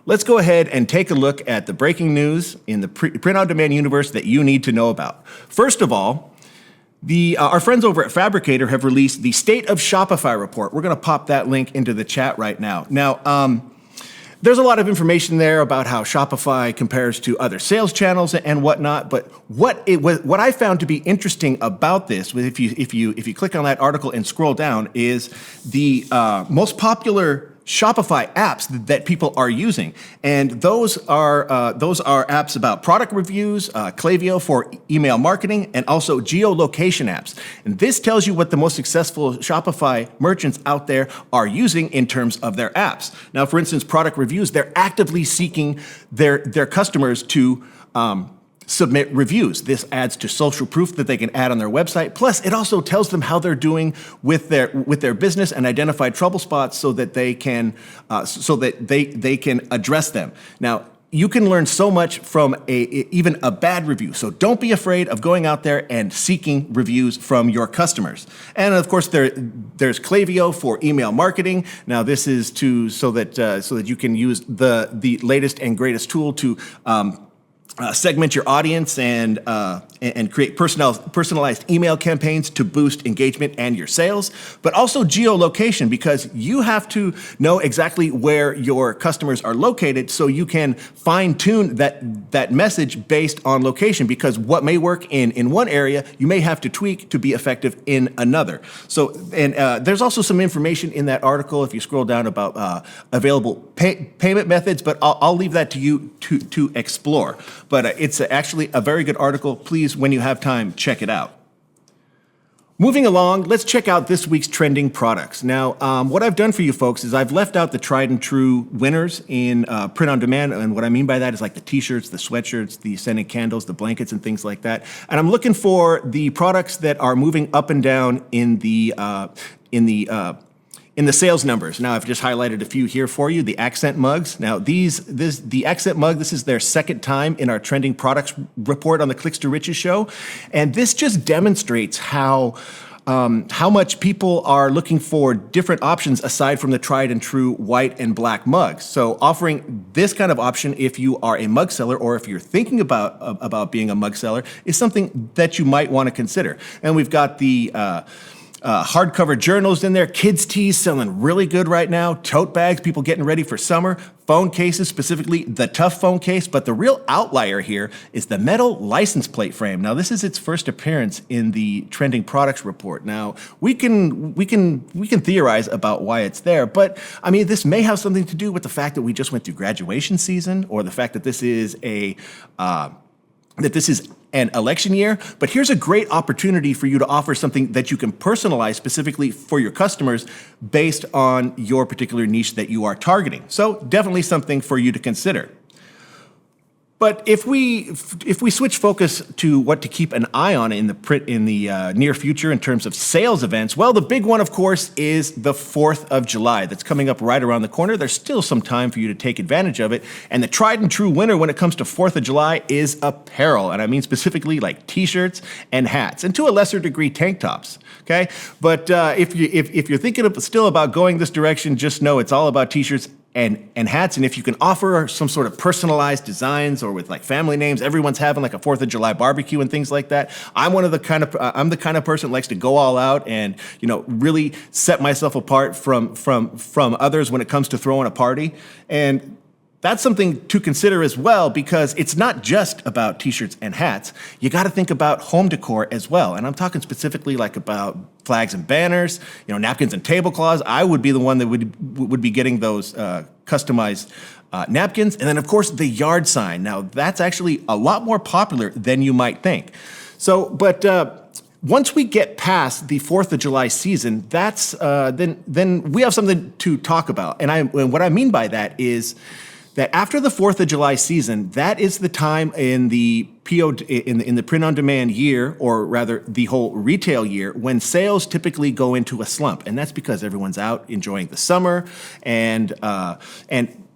Let's go ahead and take a look at the breaking news in the print-on-demand universe that you need to know about. First of all, our friends over at Fabricator have released the State of Shopify report. We're going to pop that link into the chat right now. Now, there's a lot of information there about how Shopify compares to other sales channels and whatnot. But what I found to be interesting about this, if you click on that article and scroll down, is the most popular Shopify apps that people are using, and those are apps about product reviews, Klaviyo for email marketing, and also geolocation apps. And this tells you what the most successful Shopify merchants out there are using in terms of their apps. Now, for instance, product reviews, they're actively seeking their customers to submit reviews. This adds to social proof that they can add on their website. Plus, it also tells them how they're doing with their business and identify trouble spots so that they can address them. Now, you can learn so much from even a bad review. So don't be afraid of going out there and seeking reviews from your customers. And of course, there's Klaviyo for email marketing. Now, this is so that you can use the latest and greatest tool to segment your audience and create personalized email campaigns to boost engagement and your sales, but also geolocation, because you have to know exactly where your customers are located so you can fine-tune that message based on location, because what may work in one area, you may have to tweak to be effective in another. So, and there's also some information in that article, if you scroll down, about available payment methods, but I'll leave that to you to explore. But it's actually a very good article. Please, when you have time, check it out. Moving along, let's check out this week's trending products. Now, what I've done for you folks is I've left out the tried and true winners in print on demand. And what I mean by that is like the t-shirts, the sweatshirts, the scented candles, the blankets, and things like that. And I'm looking for the products that are moving up and down in the sales numbers. Now, I've just highlighted a few here for you. The accent mugs. Now, the accent mug, this is their second time in our trending products report on the Clicks to Riches show. And this just demonstrates how much people are looking for different options aside from the tried and true white and black mugs. So offering this kind of option, if you are a mug seller or if you're thinking about being a mug seller, is something that you might want to consider. And we've got the hardcover journals in there, kids' tees selling really good right now, tote bags, people getting ready for summer, phone cases, specifically the Tough phone case. But the real outlier here is the metal license plate frame. Now, this is its first appearance in the trending products report. Now, we can theorize about why it's there, but I mean, this may have something to do with the fact that we just went through graduation season, or the fact that this is an election year. But here's a great opportunity for you to offer something that you can personalize specifically for your customers based on your particular niche that you are targeting. So definitely something for you to consider. But if we switch focus to what to keep an eye on in the near future in terms of sales events, well, the big one, of course, is the 4th of July. That's coming up right around the corner. There's still some time for you to take advantage of it. And the tried and true winner when it comes to 4th of July is apparel. And I mean specifically like t-shirts and hats, and to a lesser degree, tank tops. Okay, but if you're thinking still about going this direction, just know it's all about t-shirts and hats. And if you can offer some sort of personalized designs or with like family names, everyone's having like a 4th of July barbecue and things like that. I'm the kind of person that likes to go all out and, really set myself apart from others when it comes to throwing a party. And that's something to consider as well, because it's not just about t-shirts and hats. You got to think about home decor as well. And I'm talking specifically like about flags and banners, napkins and tablecloths. I would be the one that would be getting those customized napkins. And then, of course, the yard sign. Now, that's actually a lot more popular than you might think. So, but once we get past the 4th of July season, that's then we have something to talk about. And what I mean by that is that after the 4th of July season, that is the time in the in the print-on-demand year, or rather the whole retail year, when sales typically go into a slump. And that's because everyone's out enjoying the summer, and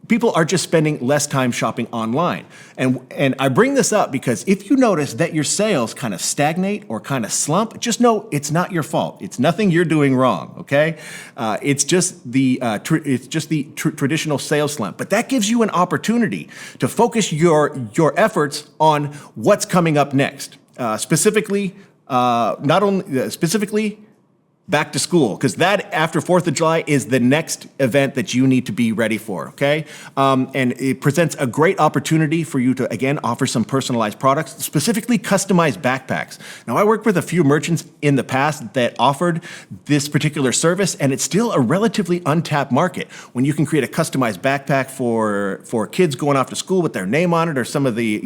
people are just spending less time shopping online. And I bring this up because if you notice that your sales kind of stagnate or kind of slump, just know it's not your fault. It's nothing you're doing wrong, okay? It's just the traditional sales slump. But that gives you an opportunity to focus your efforts on what's coming up next. Specifically, back to school, because that after 4th of July is the next event that you need to be ready for, okay? And it presents a great opportunity for you to, again, offer some personalized products, specifically customized backpacks. Now, I worked with a few merchants in the past that offered this particular service, and it's still a relatively untapped market. When you can create a customized backpack for kids going off to school with their name on it, or some of the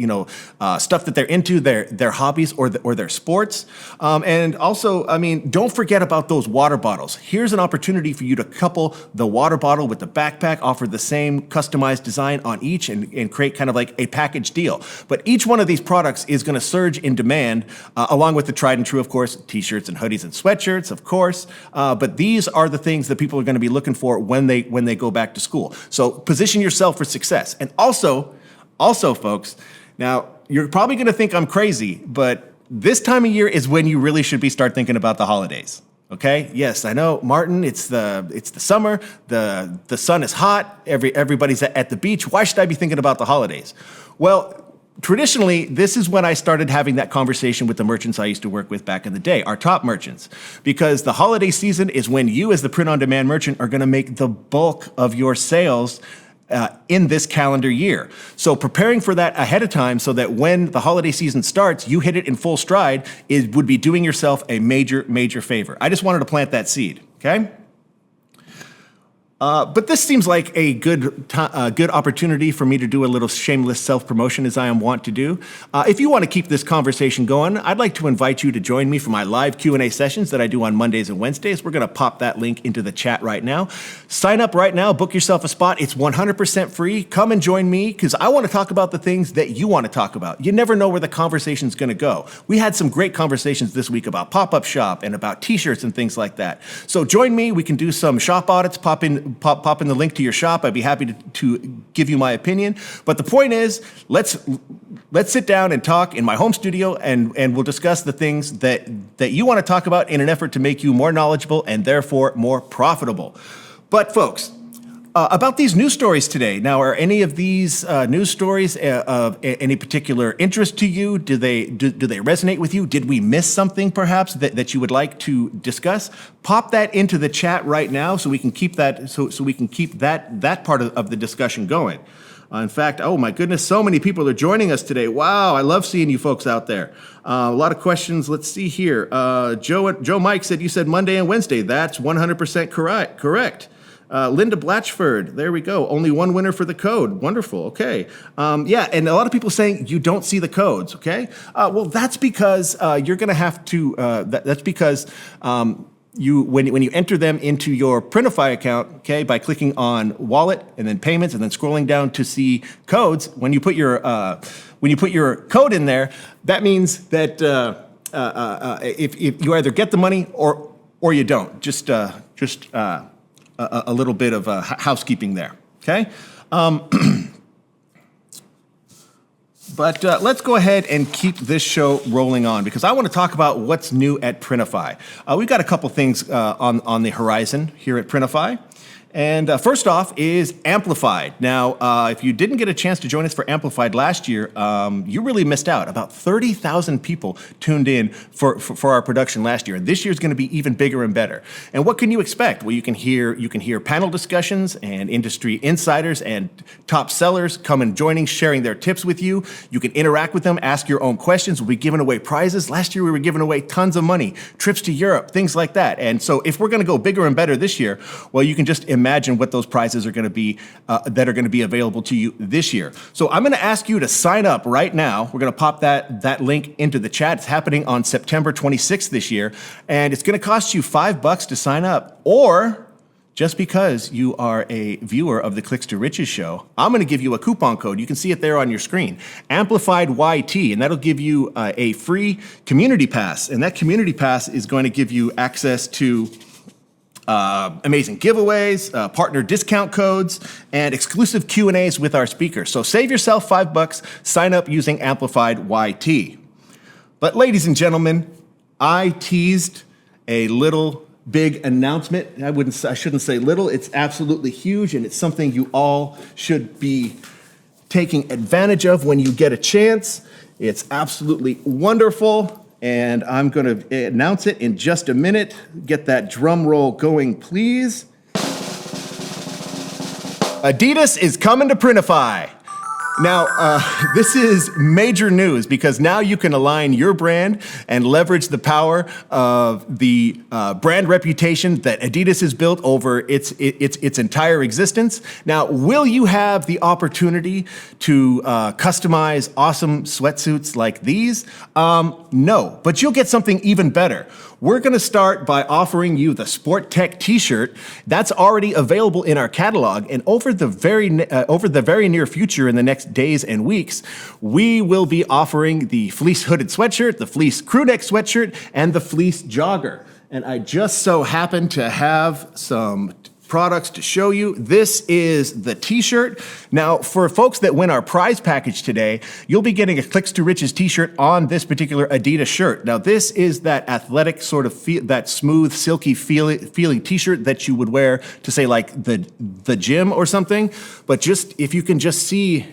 stuff that they're into, their hobbies or their sports. And also, I mean, don't forget about those water bottles. Here's an opportunity for you to couple the water bottle with the backpack, offer the same customized design on each, and create kind of like a package deal. But each one of these products is going to surge in demand, along with the tried and true, of course, t-shirts and hoodies and sweatshirts, of course. But these are the things that people are going to be looking for when they go back to school. So position yourself for success. And also, folks, now you're probably going to think I'm crazy, but this time of year is when you really should start thinking about the holidays. Okay. Yes, I know, Martin. It's the summer. The sun is hot. Everybody's at the beach. Why should I be thinking about the holidays? Well, traditionally, this is when I started having that conversation with the merchants I used to work with back in the day, our top merchants, because the holiday season is when you, as the print-on-demand merchant, are going to make the bulk of your sales in this calendar year. So preparing for that ahead of time so that when the holiday season starts, you hit it in full stride, would be doing yourself a major, major favor. I just wanted to plant that seed, okay? But this seems like a good opportunity for me to do a little shameless self-promotion, as I am wont to do. If you want to keep this conversation going, I'd like to invite you to join me for my live Q&A sessions that I do on Mondays and Wednesdays. We're going to pop that link into the chat right now. Sign up right now, book yourself a spot. It's 100% free. Come and join me, because I want to talk about the things that you want to talk about. You never know where the conversation's going to go. We had some great conversations this week about pop-up shop and about t-shirts and things like that. So join me. We can do some shop audits, pop in the link to your shop. I'd be happy to give you my opinion. But the point is, let's sit down and talk in my home studio, and we'll discuss the things that you want to talk about in an effort to make you more knowledgeable and therefore more profitable. But folks, about these news stories today. Now, are any of these news stories of any particular interest to you? Do they resonate with you? Did we miss something perhaps that you would like to discuss? Pop that into the chat right now so we can keep that that part of the discussion going. In fact, oh my goodness, so many people are joining us today. Wow, I love seeing you folks out there. A lot of questions. Let's see here. Joe Mike said you said Monday and Wednesday. That's 100% correct. Linda Blatchford, there we go. Only one winner for the code. Wonderful. Okay. Yeah, and a lot of people saying you don't see the codes. Okay. Well, that's because you're going to have to. That's because when you enter them into your Printify account, okay, by clicking on Wallet and then Payments and then scrolling down to see codes. When you put your code in there, that means that if you either get the money or you don't. Just a little bit of housekeeping there, okay? But let's go ahead and keep this show rolling on, because I want to talk about what's new at Printify. We've got a couple things on the horizon here at Printify. And first off is Amplified. Now, if you didn't get a chance to join us for Amplified last year, you really missed out. About 30,000 people tuned in for our production last year. And this year's going to be even bigger and better. And what can you expect? Well, you can hear panel discussions and industry insiders and top sellers come and sharing their tips with you. You can interact with them, ask your own questions. We'll be giving away prizes. Last year, we were giving away tons of money, trips to Europe, things like that. And so if we're going to go bigger and better this year, well, you can just imagine what those prizes are going to be that are going to be available to you this year. So I'm going to ask you to sign up right now. We're going to pop that link into the chat. It's happening on September 26th this year, and it's going to cost you $5 to sign up. Or just because you are a viewer of the Clicks to Riches show, I'm going to give you a coupon code. You can see it there on your screen, Amplified YT, and that'll give you a free community pass. And that community pass is going to give you access to amazing giveaways, partner discount codes, and exclusive Q&As with our speakers. So save yourself $5, sign up using Amplified YT. But ladies and gentlemen, I teased a little big announcement. I shouldn't say little, it's absolutely huge, and it's something you all should be taking advantage of when you get a chance. It's absolutely wonderful, and I'm going to announce it in just a minute. Get that drum roll going, please. Adidas is coming to Printify. Now, this is major news because now you can align your brand and leverage the power of the brand reputation that Adidas has built over its entire existence. Now, will you have the opportunity to customize awesome sweatsuits like these? No, but you'll get something even better. We're going to start by offering you the Sport Tech t-shirt that's already available in our catalog, and over the very near future, in the next days and weeks, we will be offering the fleece hooded sweatshirt, the fleece crew neck sweatshirt, and the fleece jogger. And I just so happen to have some products to show you. This is the t-shirt. Now, for folks that win our prize package today, you'll be getting a Clicks to Riches t-shirt on this particular Adidas shirt. Now, this is that athletic sort of that smooth, silky feeling t-shirt that you would wear to, say, like the gym or something. But just if you can just see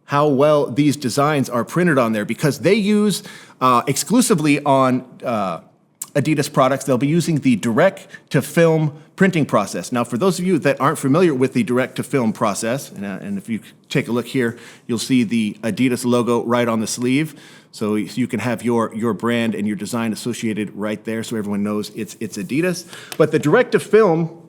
how well these designs are printed on there, because they use exclusively on Adidas products, they'll be using the direct-to-film printing process. Now, for those of you that aren't familiar with the direct-to-film process, and if you take a look here, you'll see the Adidas logo right on the sleeve. So you can have your brand and your design associated right there so everyone knows it's Adidas. But the direct-to-film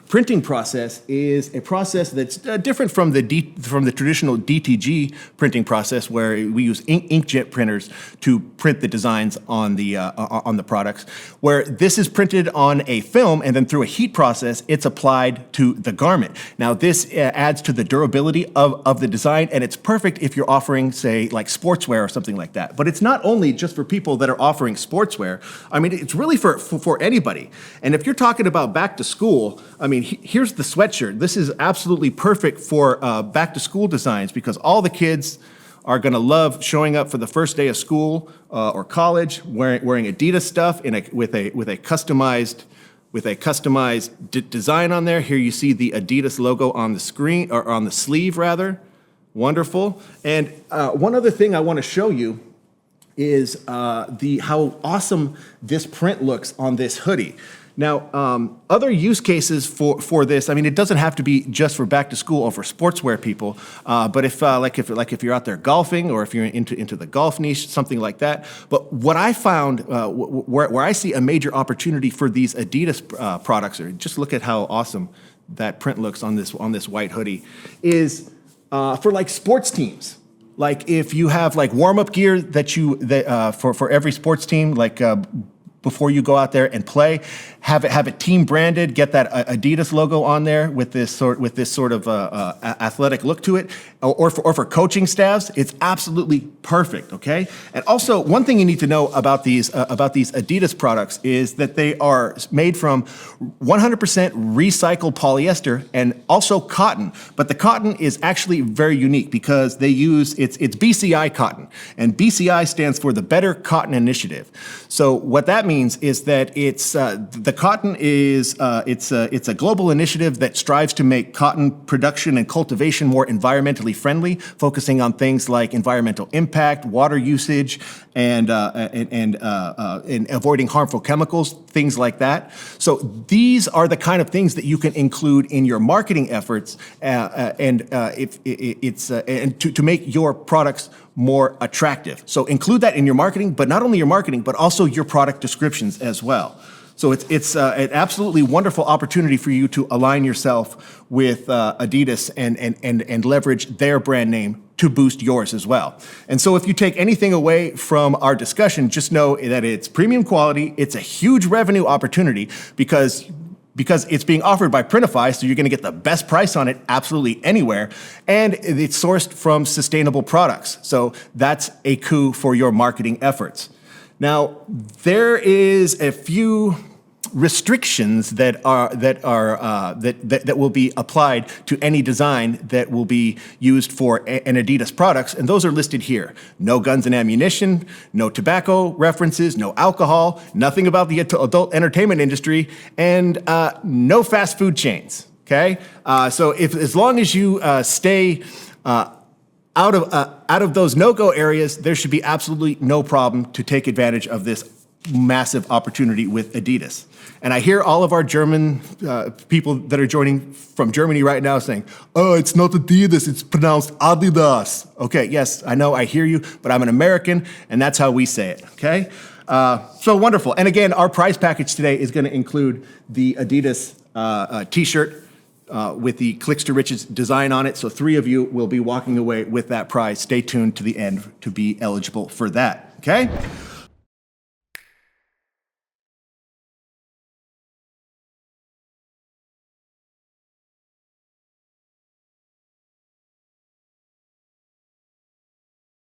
printing process is a process that's different from the traditional DTG printing process, where we use inkjet printers to print the designs on the products. Where this is printed on a film, and then through a heat process, it's applied to the garment. Now, this adds to the durability of the design, and it's perfect if you're offering, say, like sportswear or something like that. But it's not only just for people that are offering sportswear. I mean, it's really for anybody. And if you're talking about back to school, I mean, here's the sweatshirt. This is absolutely perfect for back-to-school designs, because all the kids are going to love showing up for the first day of school or college wearing Adidas stuff with a customized design on there. Here you see the Adidas logo on the screen, or on the sleeve rather. Wonderful. And one other thing I want to show you is how awesome this print looks on this hoodie. Now, other use cases for this, I mean, it doesn't have to be just for back to school or for sportswear people, but if you're out there golfing, or if you're into the golf niche, something like that. But what I found, where I see a major opportunity for these Adidas products, or just look at how awesome that print looks on this white hoodie, is for like sports teams. Like if you have like warm-up gear for every sports team, like before you go out there and play, have it team branded, get that Adidas logo on there with this sort of athletic look to it, or for coaching staffs, it's absolutely perfect. Okay, and also one thing you need to know about these Adidas products is that they are made from 100% recycled polyester and also cotton. But the cotton is actually very unique because they use it's BCI cotton, and BCI stands for the Better Cotton Initiative. So what that means is that the cotton is it's a global initiative that strives to make cotton production and cultivation more environmentally friendly, focusing on things like environmental impact, water usage, and avoiding harmful chemicals, things like that. So these are the kind of things that you can include in your marketing efforts, and to make your products more attractive. So include that in your marketing, but not only your marketing, but also your product descriptions as well. So it's an absolutely wonderful opportunity for you to align yourself with Adidas and leverage their brand name to boost yours as well. And so if you take anything away from our discussion, just know that it's premium quality, it's a huge revenue opportunity because it's being offered by Printify, so you're going to get the best price on it absolutely anywhere, and it's sourced from sustainable products. So that's a coup for your marketing efforts. Now, there is a few restrictions that will be applied to any design that will be used for an Adidas products, and those are listed here. No guns and ammunition, no tobacco references, no alcohol, nothing about the adult entertainment industry, and no fast food chains. Okay, so as long as you stay out of those no-go areas, there should be absolutely no problem to take advantage of this massive opportunity with Adidas. And I hear all of our German people that are joining from Germany right now saying, oh, it's not Adidas, it's pronounced Adidas. Okay, yes, I know, I hear you, but I'm an American, and that's how we say it, okay? So wonderful. And again, our prize package today is gonna include the Adidas t-shirt with the Clicks to Riches design on it. So 3 of you will be walking away with that prize. Stay tuned to the end to be eligible for that, okay?